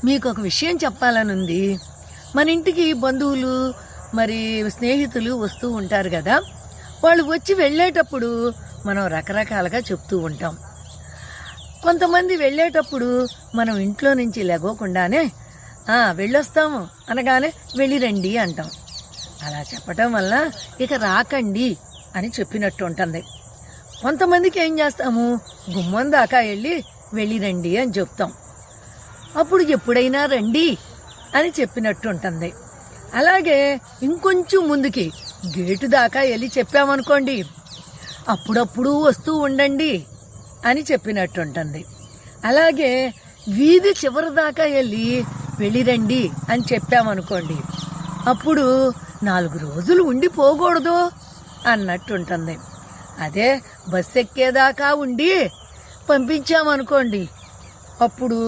మీకు ఒక విషయం చెప్పాలనుంది. మన ఇంటికి బంధువులు మరి స్నేహితులు వస్తూ ఉంటారు కదా. వాళ్ళు వచ్చి వెళ్ళేటప్పుడు మనం రకరకాలుగా చెప్తూ ఉంటాం. కొంతమంది వెళ్ళేటప్పుడు మనం ఇంట్లో నుంచి లెగవకుండానే వెళ్ళొస్తాము అనగానే వెళ్ళిరండి అంటాం. అలా చెప్పటం వల్ల ఇక రాకండి అని చెప్పినట్టు ఉంటుంది. కొంతమందికి ఏం చేస్తాము, గుమ్మం దాకా వెళ్ళిరండి అని చెప్తాం. అప్పుడు ఎప్పుడైనా రండి అని చెప్పినట్టు ఉంటుంది. అలాగే ఇంకొంచెం ముందుకి గేటు దాకా వెళ్ళి చెప్పామనుకోండి, అప్పుడప్పుడు వస్తూ ఉండండి అని చెప్పినట్టు ఉంటుంది. అలాగే వీధి చివరి దాకా వెళ్ళిరండి అని చెప్పామనుకోండి, అప్పుడు 4 రోజులు ఉండిపోకూడదు అన్నట్టు ఉంటుంది. అదే బస్సు ఎక్కేదాకా ఉండి పంపించామనుకోండి, అప్పుడు